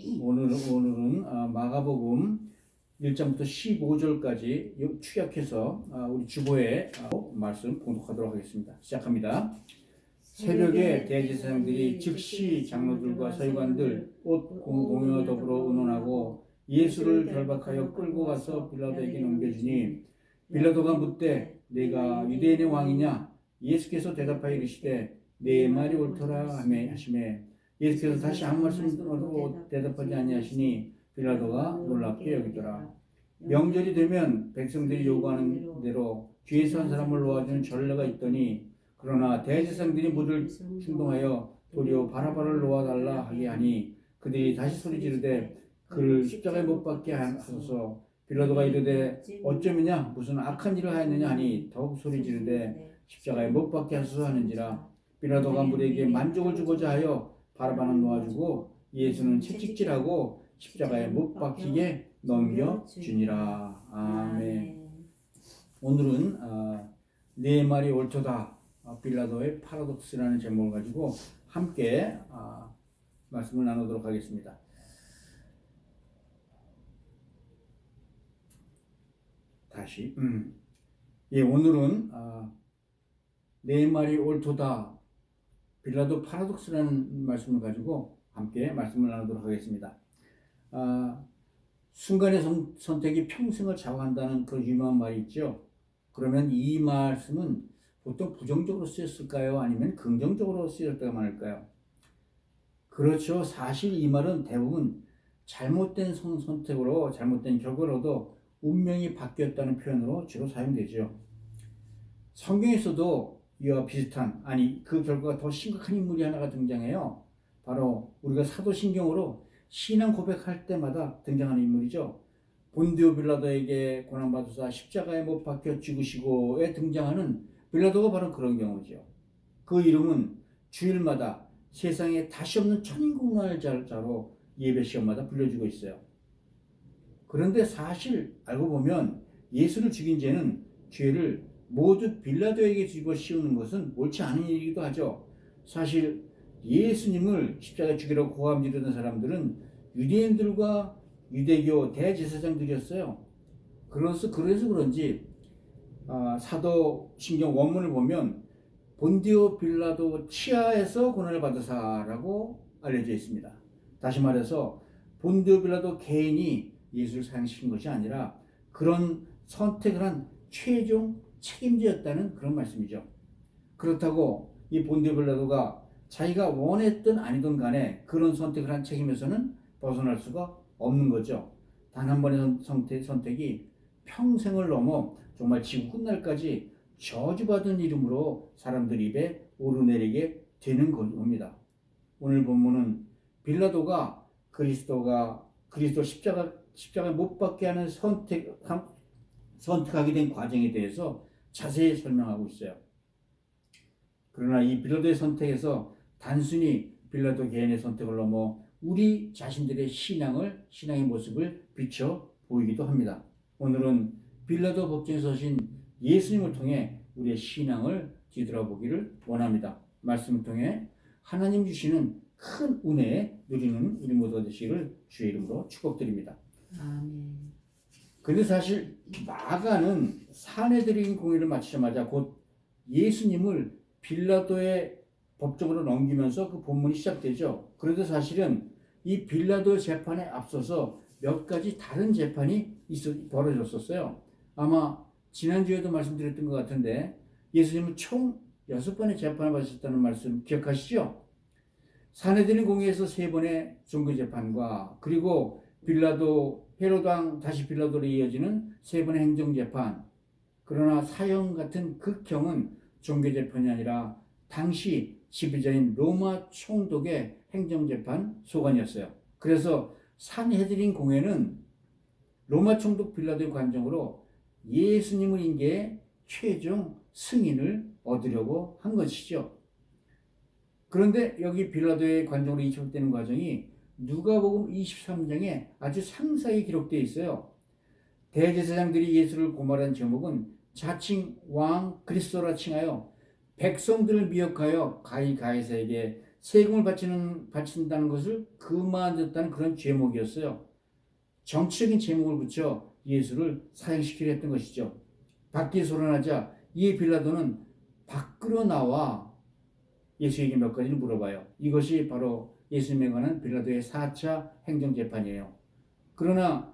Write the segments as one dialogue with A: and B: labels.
A: 오늘은 마가복음 1장부터 15절까지 축약해서 우리 주보의 말씀 봉독하도록 하겠습니다. 시작합니다. 새벽에 대제사장들이 즉시 장로들과 서기관들 옷 공회와 더불어 의논하고 예수를 결박하여 끌고 가서 빌라도에게 넘겨주니 빌라도가 묻되 내가 유대인의 왕이냐? 예수께서 대답하여 이르시되 내 말이 옳더라 하시매 예수께서 다시 아무 말씀으로 대답하지 아니하시니 빌라도가 놀랍게 여기더라. 명절이 되면 백성들이 요구하는 대로 뒤에서 한 사람을 놓아주는 전례가 있더니 그러나 대제사장들이 모두를 충동하여 도리어 바라바를 놓아달라 하게 하니 그들이 다시 소리 지르되 그를 십자가에 못 박게 하소서. 빌라도가 이르되 어쩌면야 무슨 악한 일을 하였느냐 하니 더욱 소리 지르되 십자가에 못 박게 하소서 하는지라. 빌라도가 무리에게 만족을 주고자 하여 바라바는 놓아주고 예수는 채찍질하고 십자가에 못 박히게 넘겨주니라. 아멘. 오늘은 내 말이 옳도다, 빌라도의 파라독스라는 제목을 가지고 함께 말씀을 나누도록 하겠습니다. 다시 오늘은 내 말이 옳도다, 빌라도 파라독스라는 말씀을 가지고 함께 말씀을 나누도록 하겠습니다. 순간의 선택이 평생을 좌우한다는 그 유명한 말이 있죠. 그러면 이 말씀은 보통 부정적으로 쓰였을까요? 아니면 긍정적으로 쓰였다고 말할까요? 그렇죠. 사실 이 말은 대부분 잘못된 선택으로 잘못된 결과로도 운명이 바뀌었다는 표현으로 주로 사용되죠. 성경에서도 이와 비슷한, 그 결과가 더 심각한 인물이 하나가 등장해요. 바로 우리가 사도신경으로 신앙 고백할 때마다 등장하는 인물이죠. 본디오 빌라도에게 고난받으사 십자가에 못 박혀 죽으시고에 등장하는 빌라도가 바로 그런 경우죠. 그 이름은 주일마다 세상에 다시 없는 천인국날자로 예배 시간마다 불려지고 있어요. 그런데 사실 알고 보면 예수를 죽인 죄는 죄를 모두 빌라도에게 집어씌우는 것은 옳지 않은 일이기도 하죠. 사실 예수님을 십자가에 죽이라고 고함 지르는 사람들은 유대인들과 유대교 대제사장들이었어요. 그래서 그런지 사도신경 원문을 보면 본디오 빌라도 치하에서 고난을 받으사라고 알려져 있습니다. 다시 말해서 본디오 빌라도 개인이 예수를 사형시킨 것이 아니라 그런 선택을 한 최종 책임자였다는 그런 말씀이죠. 그렇다고 이 본디오 빌라도가 자기가 원했든 아니든 간에 그런 선택을 한 책임에서는 벗어날 수가 없는 거죠. 단 한 번의 선택이 평생을 넘어 정말 지구 끝날까지 저주받은 이름으로 사람들 입에 오르내리게 되는 겁니다. 오늘 본문은 빌라도가 그리스도 십자가에 못 박게 하는 선택하게 된 과정에 대해서 자세히 설명하고 있어요. 그러나 이 빌라도의 선택에서 단순히 빌라도 개인의 선택을 넘어 우리 자신들의 신앙의 모습을 비춰 보이기도 합니다. 오늘은 빌라도 법정에 서신 예수님을 통해 우리의 신앙을 뒤돌아보기를 원합니다. 말씀을 통해 하나님 주시는 큰 은혜에 누리는 우리 모두가 되시기를 주의 이름으로 축복드립니다.
B: 아멘.
A: 그런데 사실 마가는 사내들인 공의를 마치자마자 곧 예수님을 빌라도의 법정으로 넘기면서 그 본문이 시작되죠. 그런데 사실은 이 빌라도 재판에 앞서서 몇 가지 다른 재판이 벌어졌었어요. 아마 지난주에도 말씀드렸던 것 같은데 예수님은 총 6번의 재판을 받으셨다는 말씀 기억하시죠? 사내들인 공의에서 3번의 종교재판과 그리고 헤롯왕 다시 빌라도로 이어지는 3번의 행정재판. 그러나 사형 같은 극형은 종교재판이 아니라 당시 지배자인 로마 총독의 행정재판 소관이었어요. 그래서 산헤드린 공회는 로마 총독 빌라도의 관정으로 예수님을 인계해 최종 승인을 얻으려고 한 것이죠. 그런데 여기 빌라도의 관정으로 이첩되는 과정이 누가복음 23장에 아주 상세하게 기록되어 있어요. 대제사장들이 예수를 고발한 제목은 자칭 왕 그리스도라 칭하여 백성들을 미혹하여 가이사에게 세금을 바친다는 것을 그만뒀다는 그런 제목이었어요. 정치적인 제목을 붙여 예수를 사형시키려 했던 것이죠. 밖에 소란하자 이에 빌라도는 밖으로 나와 예수에게 몇 가지를 물어봐요. 이것이 바로 예수님에 관한 빌라도의 4차 행정재판이에요. 그러나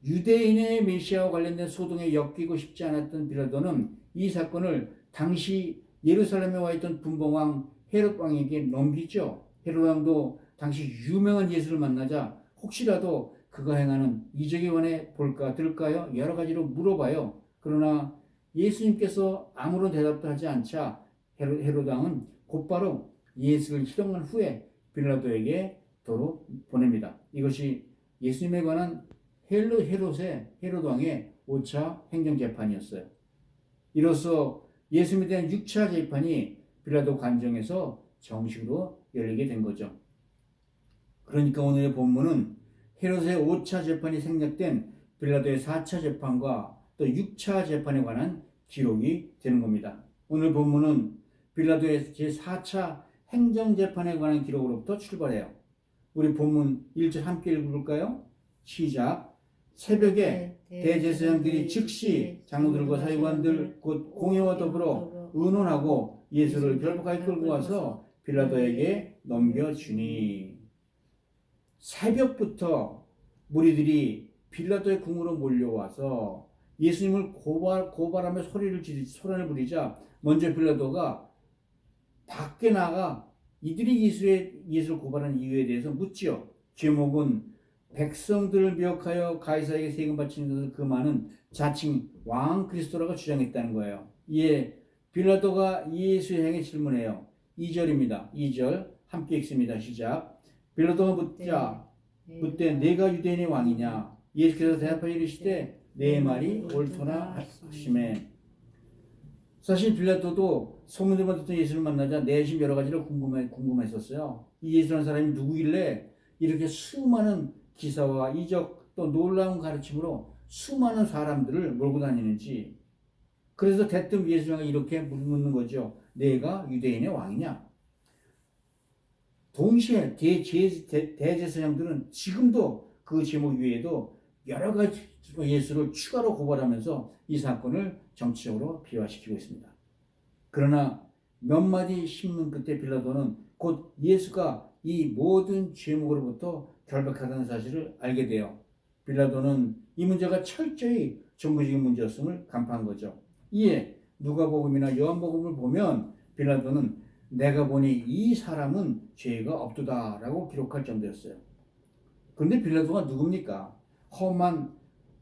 A: 유대인의 메시아와 관련된 소동에 엮이고 싶지 않았던 빌라도는 이 사건을 당시 예루살렘에 와 있던 분봉왕 헤롯 왕에게 넘기죠. 헤롯 왕도 당시 유명한 예수를 만나자 혹시라도 그가 행하는 이적에 관해 볼까 들까요? 여러 가지로 물어봐요. 그러나 예수님께서 아무런 대답도 하지 않자 헤롯 왕은 곧바로 예수를 희롱한 후에 빌라도에게 도로 보냅니다. 이것이 예수님에 관한 헤롯 왕의 5차 행정재판이었어요. 이로써 예수님에 대한 6차 재판이 빌라도 관정에서 정식으로 열리게 된 거죠. 그러니까 오늘의 본문은 헤롯의 5차 재판이 생략된 빌라도의 4차 재판과 또 6차 재판에 관한 기록이 되는 겁니다. 오늘 본문은 빌라도의 제4차 행정재판에 관한 기록으로부터 출발해요. 우리 본문 1절 함께 읽어볼까요? 시작. 새벽에 대제사장들이 즉시 장로들과 사유관들 곧 공회와 더불어 의논하고 예수를 결박하게 끌고 와서 빌라도에게 넘겨주니. 새벽부터 무리들이 빌라도의 궁으로 몰려와서 예수님을 고발하며 소란을 부리자 먼저 빌라도가 밖에 나가 이들이 예수를 고발한 이유에 대해서 묻지요. 제목은 백성들을 미혹하여 가이사에게 세금 바치는 것을 금하는 자칭 왕 그리스도라고 주장했다는 거예요. 이에 빌라도가 예수에 향해 질문해요. 2절입니다. 2절 함께 읽습니다. 시작. 빌라도가 묻되 내가 유대인의 왕이냐? 예수께서 대답하여 이르시되 내 말이 옳도다 하시매. 사실 빌라도도 소문들만 듣던 예수를 만나자 내심 여러 가지로 궁금했었어요. 이 예수라는 사람이 누구길래 이렇게 수많은 기사와 이적 또 놀라운 가르침으로 수많은 사람들을 몰고 다니는지. 그래서 대뜸 예수가 이렇게 묻는 거죠. 내가 유대인의 왕이냐? 동시에 대제사장들은 지금도 그 제목 위에도 여러 가지 예수를 추가로 고발하면서 이 사건을 정치적으로 비화시키고 있습니다. 그러나 몇 마디 신문 끝에 빌라도는 곧 예수가 이 모든 죄목으로부터 결박하다는 사실을 알게 돼요. 빌라도는 이 문제가 철저히 종교적인 문제였음을 간파한 거죠. 이에 누가복음이나 요한복음을 보면 빌라도는 내가 보니 이 사람은 죄가 없도다라고 기록할 정도였어요. 그런데 빌라도가 누굽니까? 험한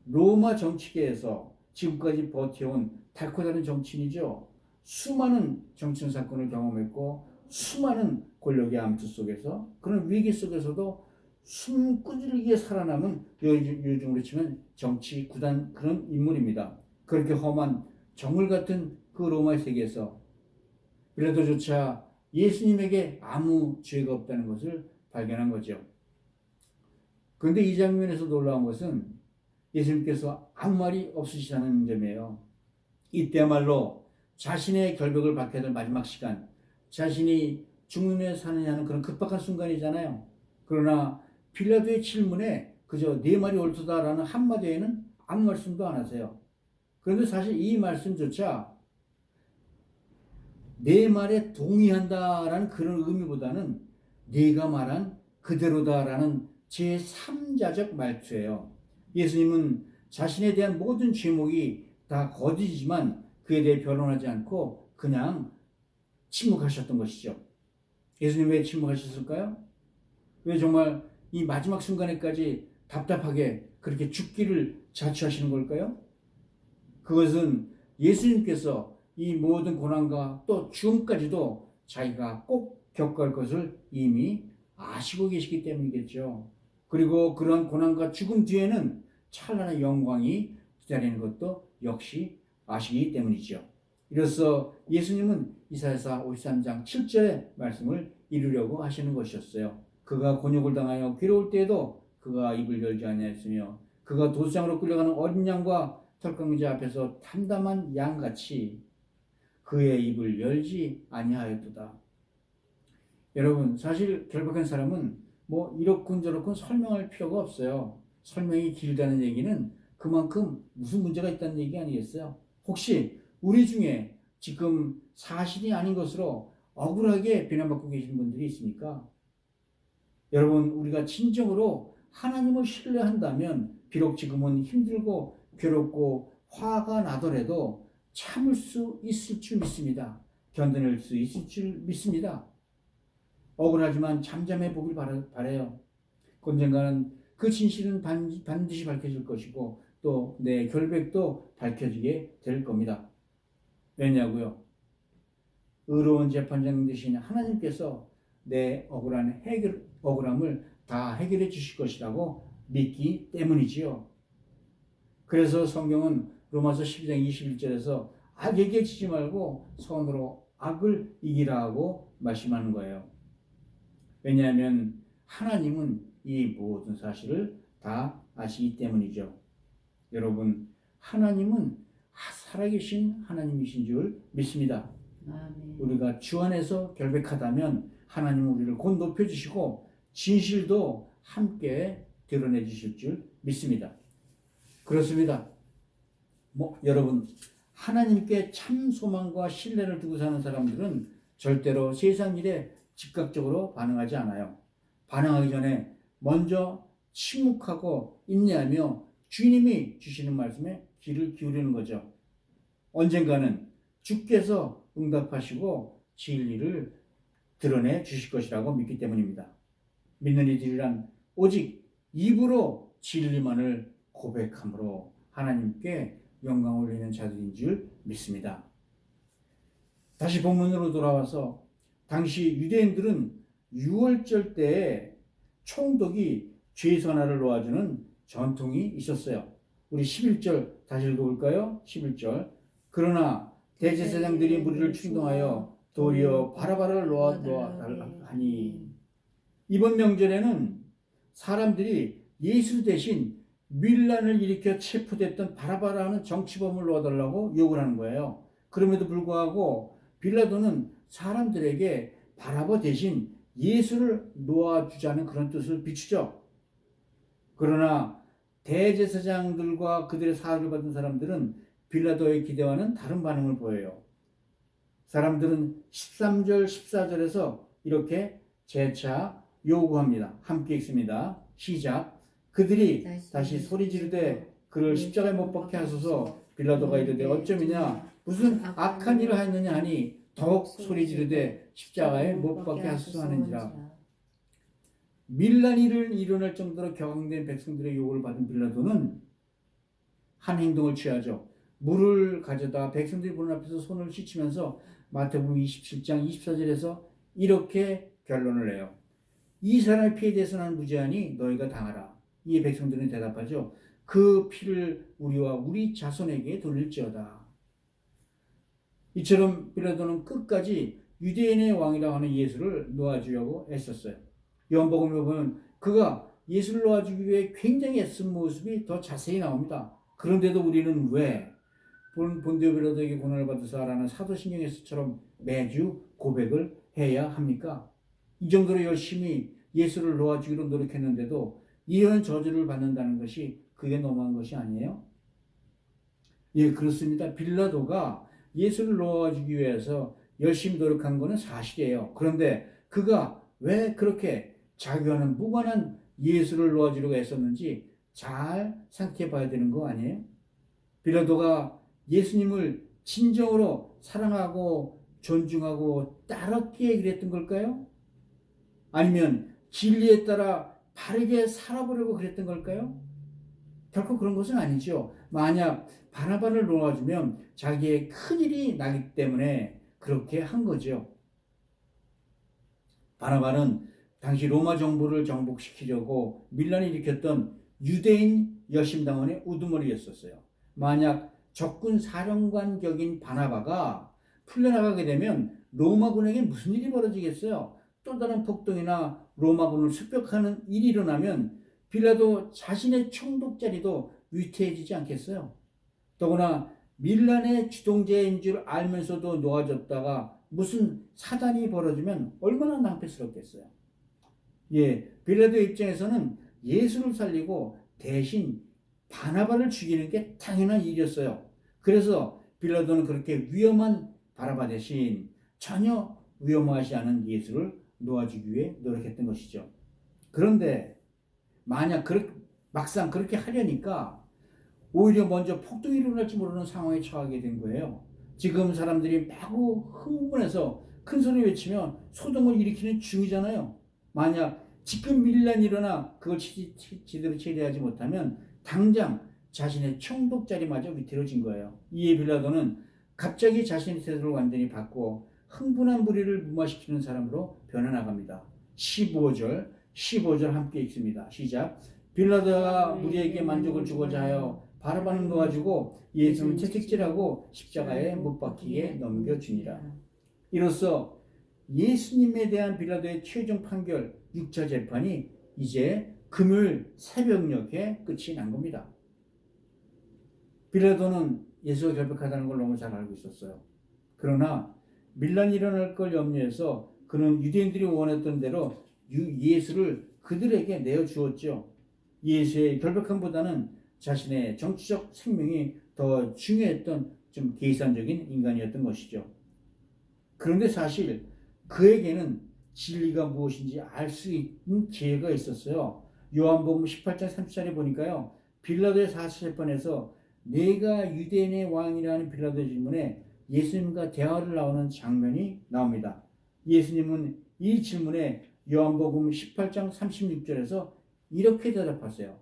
A: 로마 정치계에서 지금까지 버텨온 달고 다른 정치인이죠. 수많은 정치인 사건을 경험했고 수많은 권력의 암투 속에서 그런 위기 속에서도 숨 꾸짖기에 살아남은 요즘으로 치면 정치 구단 그런 인물입니다. 그렇게 험한 정글 같은 그 로마의 세계에서 빌라도조차 예수님에게 아무 죄가 없다는 것을 발견한 거죠. 그런데 이 장면에서 놀라운 것은 예수님께서 아무 말이 없으시다는 점이에요. 이때야말로 자신의 결벽을 받게 될 마지막 시간, 자신이 죽느냐 사느냐는 그런 급박한 순간이잖아요. 그러나 빌라도의 질문에 그저 네 말이 옳도다라는 한마디에는 아무 말씀도 안 하세요. 그런데 사실 이 말씀조차 내 말에 동의한다라는 그런 의미보다는 네가 말한 그대로다라는 제3자적 말투예요. 예수님은 자신에 대한 모든 죄목이 다 거짓이지만 그에 대해 변론하지 않고 그냥 침묵하셨던 것이죠. 예수님 왜 침묵하셨을까요? 왜 정말 이 마지막 순간에까지 답답하게 그렇게 죽기를 자처하시는 걸까요? 그것은 예수님께서 이 모든 고난과 또 죽음까지도 자기가 꼭 겪을 것을 이미 아시고 계시기 때문이겠죠. 그리고 그런 고난과 죽음 뒤에는 찬란한 영광이 기다리는 것도 역시 아시기 때문이죠. 이로써 예수님은 이사야서 53장 7절의 말씀을 이루려고 하시는 것이었어요. 그가 곤욕을 당하여 괴로울 때에도 그가 입을 열지 아니하였으며 그가 도수장으로 끌려가는 어린 양과 털강자 앞에서 담담한 양같이 그의 입을 열지 아니하였도다. 여러분, 사실 결박한 사람은 뭐 이렇군 저렇군 설명할 필요가 없어요. 설명이 길다는 얘기는 그만큼 무슨 문제가 있다는 얘기 아니겠어요? 혹시 우리 중에 지금 사실이 아닌 것으로 억울하게 비난받고 계신 분들이 있습니까? 여러분, 우리가 진정으로 하나님을 신뢰한다면 비록 지금은 힘들고 괴롭고 화가 나더라도 참을 수 있을 줄 믿습니다. 견뎌낼 수 있을 줄 믿습니다. 억울하지만 잠잠해 보길 바라요. 언젠가는 그 진실은 반드시 밝혀질 것이고 또 내 결백도 밝혀지게 될 겁니다. 왜냐고요? 의로운 재판장 되신 하나님께서 내 억울함을 다 해결해 주실 것이라고 믿기 때문이지요. 그래서 성경은 로마서 12장 21절에서 악에게 지지 말고 선으로 악을 이기라고 말씀하는 거예요. 왜냐하면 하나님은 이 모든 사실을 다 아시기 때문이죠. 여러분, 하나님은 살아계신 하나님이신 줄 믿습니다.
B: 아멘.
A: 우리가 주 안에서 결백하다면 하나님은 우리를 곧 높여주시고 진실도 함께 드러내 주실 줄 믿습니다. 그렇습니다. 여러분, 하나님께 참 소망과 신뢰를 두고 사는 사람들은 절대로 세상 일에 즉각적으로 반응하지 않아요. 반응하기 전에 먼저 침묵하고 인내하며 주님이 주시는 말씀에 귀를 기울이는 거죠. 언젠가는 주께서 응답하시고 진리를 드러내 주실 것이라고 믿기 때문입니다. 믿는 이들이란 오직 입으로 진리만을 고백함으로 하나님께 영광을 올리는 자들인 줄 믿습니다. 다시 본문으로 돌아와서 당시 유대인들은 유월절 때에 총독이 죄선화를 놓아주는 전통이 있었어요. 우리 11절 다시 읽어볼까요? 11절. 그러나 대제사장들이 무리를 충동하여 도리어 바라바를 놓아달라하니. 이번 명절에는 사람들이 예수 대신 밀란을 일으켜 체포됐던 바라바라는 정치범을 놓아달라고 요구를 하는 거예요. 그럼에도 불구하고 빌라도는 사람들에게 바라바 대신 예수를 놓아주자는 그런 뜻을 비추죠. 그러나 대제사장들과 그들의 사학을 받은 사람들은 빌라도의 기대와는 다른 반응을 보여요. 사람들은 13절, 14절에서 이렇게 재차 요구합니다. 함께 읽습니다. 시작. 그들이 다시 소리 지르되 그를 십자가에 못 박게 하소서. 빌라도가 이르되 어쩌미냐 무슨 악한 일을 하였느냐 하니 더욱 소리 지르되 십자가에 못 박게 하소서 하는지라. 밀란이를 일어날 정도로 격앙된 백성들의 요구를 받은 빌라도는 한 행동을 취하죠. 물을 가져다 백성들이 보는 앞에서 손을 씻으면서 마태복음 27장 24절에서 이렇게 결론을 내요. 이 사람의 피에 대해서는 무죄하니 너희가 당하라. 이 백성들은 대답하죠. 그 피를 우리와 우리 자손에게 돌릴지어다. 이처럼 빌라도는 끝까지 유대인의 왕이라고 하는 예수를 놓아주려고 애썼어요. 요한복음에 보면 그가 예수를 놓아주기 위해 굉장히 애쓴 모습이 더 자세히 나옵니다. 그런데도 우리는 왜 본디오 빌라도에게 고난을 받으사라는 사도신경에서처럼 매주 고백을 해야 합니까? 이 정도로 열심히 예수를 놓아주기로 노력했는데도 이런 저주를 받는다는 것이 그게 너무한 것이 아니에요? 예, 그렇습니다. 빌라도가 예수를 놓아주기 위해서 열심히 노력한 것은 사실이에요. 그런데 그가 왜 그렇게 자기와는 무관한 예수를 놓아주려고 했었는지 잘 생각해 봐야 되는 거 아니에요? 빌라도가 예수님을 진정으로 사랑하고 존중하고 따랐기에 그랬던 걸까요? 아니면 진리에 따라 바르게 살아보려고 그랬던 걸까요? 결코 그런 것은 아니죠. 만약 바나바를 놓아주면 자기의 큰일이 나기 때문에 그렇게 한 거죠. 바나바는 당시 로마 정부를 정복시키려고 밀란을 일으켰던 유대인 열심당원의 우두머리였었어요. 만약 적군 사령관 격인 바나바가 풀려나가게 되면 로마군에게 무슨 일이 벌어지겠어요? 또 다른 폭동이나 로마군을 습격하는 일이 일어나면 빌라도 자신의 총독 자리도 위태해지지 않겠어요? 더구나 밀란의 주동자인 줄 알면서도 놓아줬다가 무슨 사단이 벌어지면 얼마나 낭패스럽겠어요. 예, 빌라도 입장에서는 예수를 살리고 대신 바나바를 죽이는 게 당연한 일이었어요. 그래서 빌라도는 그렇게 위험한 바나바 대신 전혀 위험하지 않은 예수를 놓아주기 위해 노력했던 것이죠. 그런데 만약 막상 그렇게 하려니까 오히려 먼저 폭동이 일어날지 모르는 상황에 처하게 된 거예요. 지금 사람들이 마구 흥분해서 큰 소리 외치면 소동을 일으키는 중이잖아요. 만약 지금 밀란이 일어나 그걸 제대로 처리하지 못하면 당장 자신의 총독자리마저 위태로워진 거예요. 이에 빌라도는 갑자기 자신의 태도를 완전히 바꾸어 흥분한 무리를 무마시키는 사람으로 변해나갑니다. 15절 함께 읽습니다. 시작. 빌라도가 무리에게 만족을 주고자 하여 바라바는 놓아주고 예수는 채찍질하고 십자가에 못 박히게 넘겨주니라. 이로써 예수님에 대한 빌라도의 최종 판결 6차 재판이 이제 금요일 새벽녘에 끝이 난 겁니다. 빌라도는 예수가 결백하다는 걸 너무 잘 알고 있었어요. 그러나 밀란이 일어날 걸 염려해서 그는 유대인들이 원했던 대로 예수를 그들에게 내어주었죠. 예수의 결백함보다는 자신의 정치적 생명이 더 중요했던 좀 계산적인 인간이었던 것이죠. 그런데 사실 그에게는 진리가 무엇인지 알 수 있는 기회가 있었어요. 요한복음 18장 30절에 보니까요. 빌라도의 4차재판에서 내가 유대인의 왕이라는 빌라도의 질문에 예수님과 대화를 나오는 장면이 나옵니다. 예수님은 이 질문에 요한복음 18장 36절에서 이렇게 대답하세요.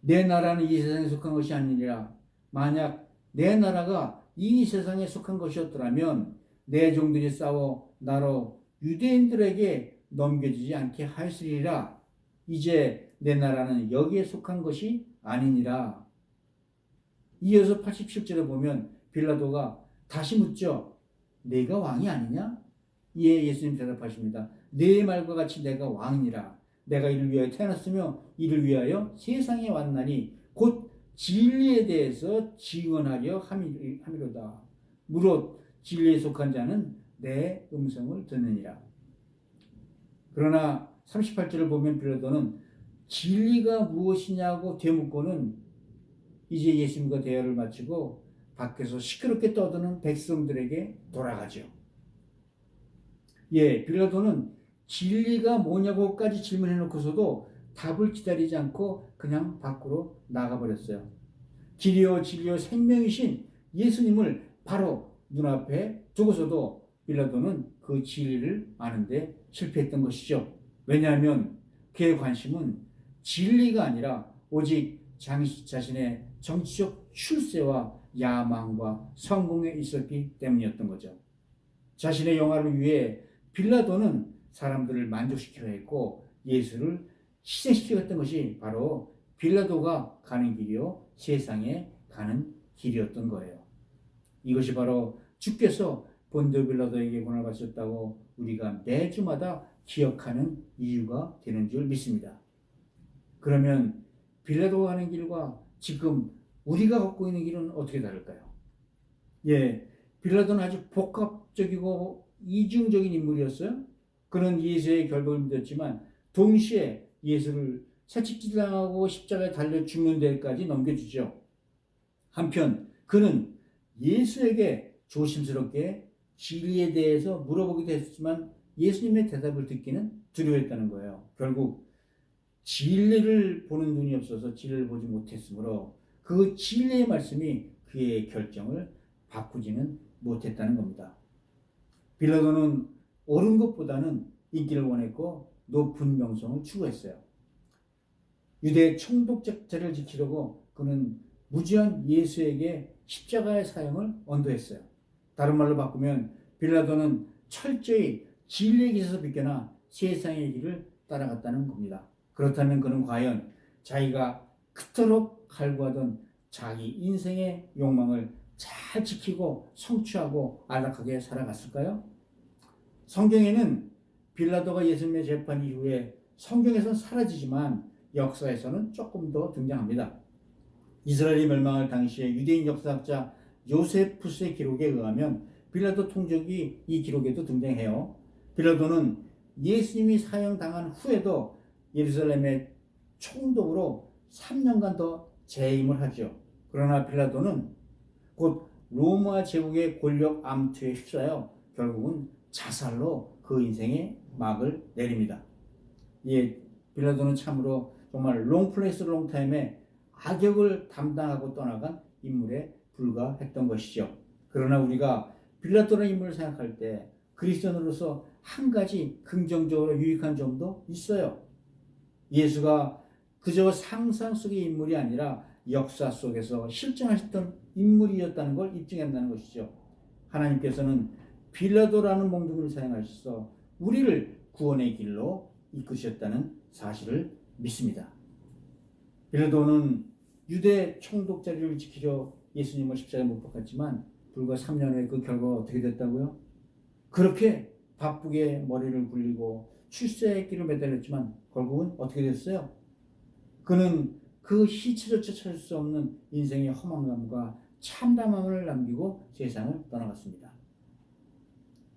A: 내 나라는 이 세상에 속한 것이 아니라 만약 내 나라가 이 세상에 속한 것이었더라면 내 종들이 싸워 나로 유대인들에게 넘겨지지 않게 하였으리라. 이제 내 나라는 여기에 속한 것이 아니니라. 이어서 87절에 보면 빌라도가 다시 묻죠. 내가 왕이 아니냐? 이에 예수님 대답하십니다. 내 말과 같이 내가 왕이라. 내가 이를 위하여 태어났으며 이를 위하여 세상에 왔나니 곧 진리에 대해서 증언하려 함이로다. 무릇 진리에 속한 자는 내 음성을 듣느니라. 그러나 38절을 보면 빌라도는 진리가 무엇이냐고 되묻고는 이제 예수님과 대화를 마치고 밖에서 시끄럽게 떠드는 백성들에게 돌아가죠. 예, 빌라도는 진리가 뭐냐고까지 질문해 놓고서도 답을 기다리지 않고 그냥 밖으로 나가버렸어요. 길이요 진리요 생명이신 예수님을 바로 눈앞에 두고서도 빌라도는 그 진리를 아는데 실패했던 것이죠. 왜냐하면 그의 관심은 진리가 아니라 오직 자신의 정치적 출세와 야망과 성공에 있었기 때문이었던 거죠. 자신의 영화를 위해 빌라도는 사람들을 만족시켜야 했고 예수를 희생시켰던 것이 바로 빌라도가 가는 길이요 세상에 가는 길이었던 거예요. 이것이 바로 주께서 본디오 빌라도에게 고난을 받으셨다고 우리가 매주마다 기억하는 이유가 되는 줄 믿습니다. 그러면 빌라도가 가는 길과 지금 우리가 걷고 있는 길은 어떻게 다를까요? 예, 빌라도는 아주 복합적이고 이중적인 인물이었어요. 그는 예수의 결백을 믿었지만 동시에 예수를 채찍질당하고 십자가에 달려 죽는 데까지 넘겨주죠. 한편 그는 예수에게 조심스럽게 진리에 대해서 물어보기도 했지만 예수님의 대답을 듣기는 두려워했다는 거예요. 결국 진리를 보는 눈이 없어서 진리를 보지 못했으므로 그 진리의 말씀이 그의 결정을 바꾸지는 못했다는 겁니다. 빌라도는 옳은 것보다는 인기를 원했고 높은 명성을 추구했어요. 유대 총독제를 지키려고 그는 무지한 예수에게 십자가의 사형을 언도했어요. 다른 말로 바꾸면 빌라도는 철저히 진리의 길에서 비껴나 세상의 길을 따라갔다는 겁니다. 그렇다면 그는 과연 자기가 그토록 갈구하던 자기 인생의 욕망을 잘 지키고 성취하고 안락하게 살아갔을까요? 성경에는 빌라도가 예수님의 재판 이후에 성경에서는 사라지지만 역사에서는 조금 더 등장합니다. 이스라엘이 멸망할 당시에 유대인 역사학자 요세푸스의 기록에 의하면 빌라도 통적이 이 기록에도 등장해요. 빌라도는 예수님이 사형당한 후에도 예루살렘의 총독으로 3년간 더 재임을 하죠. 그러나 빌라도는 곧 로마 제국의 권력 암투에 휩싸여 결국은 자살로 그 인생의 막을 내립니다. 예, 빌라도는 참으로 정말 롱플레이스 롱타임에 악역을 담당하고 떠나간 인물에 불과했던 것이죠. 그러나 우리가 빌라도라는 인물을 생각할 때 그리스도인으로서 한 가지 긍정적으로 유익한 점도 있어요. 예수가 그저 상상 속의 인물이 아니라 역사 속에서 실존하셨던 인물이었다는 걸 입증한다는 것이죠. 하나님께서는 빌라도라는 몽둥이를 사용하셔서 우리를 구원의 길로 이끄셨다는 사실을 믿습니다. 빌라도는 유대 총독 자리를 지키려 예수님을 십자가에 못 박았지만 불과 3년 후에 그 결과가 어떻게 됐다고요? 그렇게 바쁘게 머리를 굴리고 출세의 길을 매달렸지만 결국은 어떻게 됐어요? 그는 그 시체조차 찾을 수 없는 인생의 허망감과 참담함을 남기고 세상을 떠나갔습니다.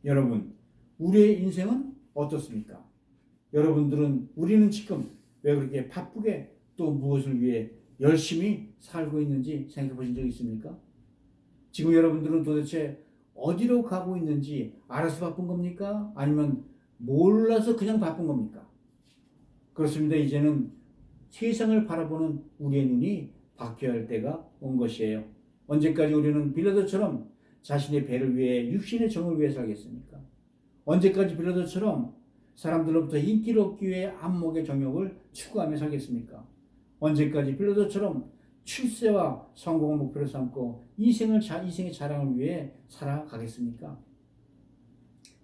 A: 여러분, 우리의 인생은 어떻습니까? 우리는 지금 왜 그렇게 바쁘게 또 무엇을 위해 열심히 살고 있는지 생각해 보신 적 있습니까? 지금 여러분들은 도대체 어디로 가고 있는지 알아서 바쁜 겁니까? 아니면 몰라서 그냥 바쁜 겁니까? 그렇습니다. 이제는 세상을 바라보는 우리의 눈이 바뀌어야 할 때가 온 것이에요. 언제까지 우리는 빌라도처럼 자신의 배를 위해 육신의 정을 위해 살겠습니까? 언제까지 빌라도처럼 사람들로부터 인기를 얻기 위해 안목의 정욕을 추구하며 살겠습니까? 언제까지 빌라도처럼 출세와 성공을 목표로 삼고 이생의 자랑을 위해 살아가겠습니까?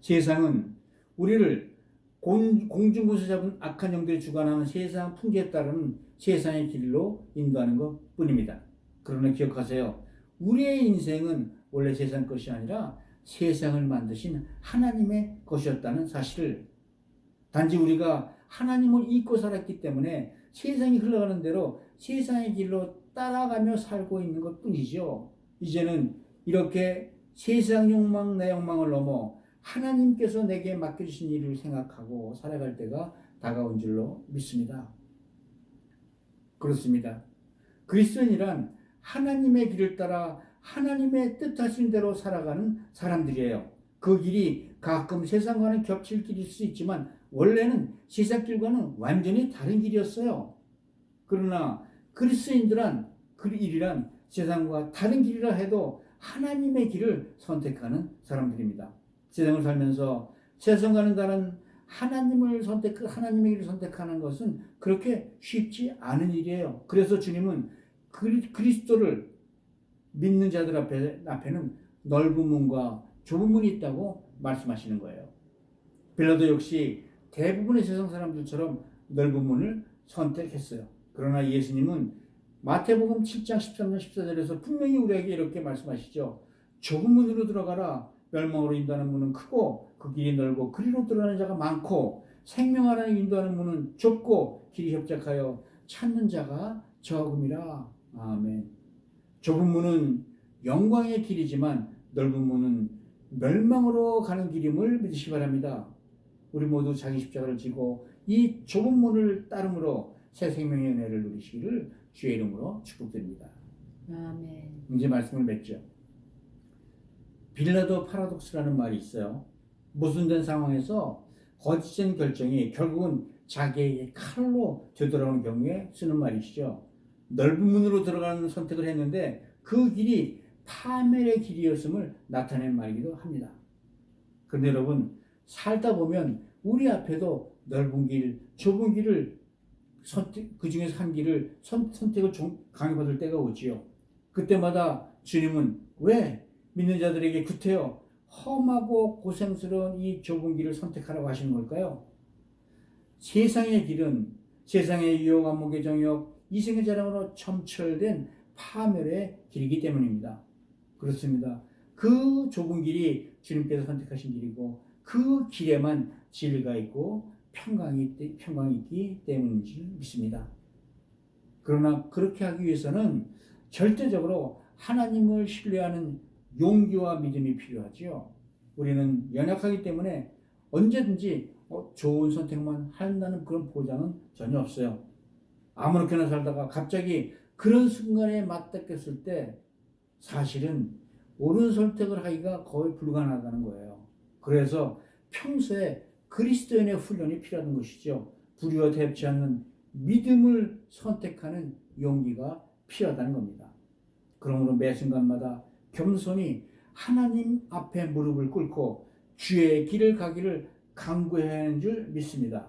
A: 세상은 우리를 공중군수 잡은 악한 영들이 주관하는 세상 풍조에 따르는 세상의 길로 인도하는 것 뿐입니다. 그러나 기억하세요. 우리의 인생은 원래 세상 것이 아니라 세상을 만드신 하나님의 것이었다는 사실을, 단지 우리가 하나님을 잊고 살았기 때문에 세상이 흘러가는 대로 세상의 길로 따라가며 살고 있는 것 뿐이죠. 이제는 이렇게 세상 욕망, 내 욕망을 넘어 하나님께서 내게 맡겨주신 일을 생각하고 살아갈 때가 다가온 줄로 믿습니다. 그렇습니다. 그리스도인이란 하나님의 길을 따라 하나님의 뜻하신 대로 살아가는 사람들이에요. 그 길이 가끔 세상과는 겹칠 길일 수 있지만 원래는 세상 길과는 완전히 다른 길이었어요. 그러나 그리스도인들은 그 일이란 세상과 다른 길이라 해도 하나님의 길을 선택하는 사람들입니다. 세상을 살면서 세상과는 다른 하나님의 길을 선택하는 것은 그렇게 쉽지 않은 일이에요. 그래서 주님은 그리스도를 믿는 자들 앞에는 넓은 문과 좁은 문이 있다고 말씀하시는 거예요. 빌라도 역시 대부분의 세상 사람들처럼 넓은 문을 선택했어요. 그러나 예수님은 마태복음 7장 13절 14절에서 분명히 우리에게 이렇게 말씀하시죠. 좁은 문으로 들어가라. 멸망으로 인도하는 문은 크고 그 길이 넓고 그리로 들어가는 자가 많고 생명하라는 인도하는 문은 좁고 길이 협착하여 찾는 자가 적음이라. 아멘. 좁은 문은 영광의 길이지만 넓은 문은 멸망으로 가는 길임을 믿으시기 바랍니다. 우리 모두 자기 십자가를 지고 이 좁은 문을 따름으로 새 생명의 은혜를 누리시기를 주의 이름으로 축복드립니다.
B: 아멘.
A: 이제 말씀을 맺죠. 빌라도 파라독스라는 말이 있어요. 모순된 상황에서 거짓된 결정이 결국은 자기에게 칼로 되돌아오는 경우에 쓰는 말이시죠. 넓은 문으로 들어가는 선택을 했는데 그 길이 파멸의 길이었음을 나타낸 말이기도 합니다. 그런데 여러분, 살다 보면 우리 앞에도 넓은 길, 좁은 길을 그 중에서 한 길을 선택을 강요받을 때가 오지요. 그때마다 주님은 왜 믿는 자들에게 구태여 험하고 고생스러운 이 좁은 길을 선택하라고 하시는 걸까요? 세상의 길은 세상의 유혹, 안목의 정욕, 이생의 자랑으로 점철된 파멸의 길이기 때문입니다. 그렇습니다. 그 좁은 길이 주님께서 선택하신 길이고 그 길에만 진리가 있고 평강이 있기 때문인 줄 믿습니다. 그러나 그렇게 하기 위해서는 절대적으로 하나님을 신뢰하는 용기와 믿음이 필요하지요. 우리는 연약하기 때문에 언제든지 좋은 선택만 한다는 그런 보장은 전혀 없어요. 아무렇게나 살다가 갑자기 그런 순간에 맞닥뜨렸을 때 사실은 옳은 선택을 하기가 거의 불가능하다는 거예요. 그래서 평소에 그리스도인의 훈련이 필요한 것이죠. 불의와 대치 않는 믿음을 선택하는 용기가 필요하다는 겁니다. 그러므로 매 순간마다 겸손히 하나님 앞에 무릎을 꿇고 주의 길을 가기를 간구해야 하는 줄 믿습니다.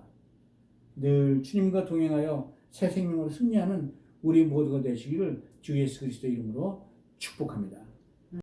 A: 늘 주님과 동행하여 새 생명으로 승리하는 우리 모두가 되시기를 주 예수 그리스도 이름으로 축복합니다.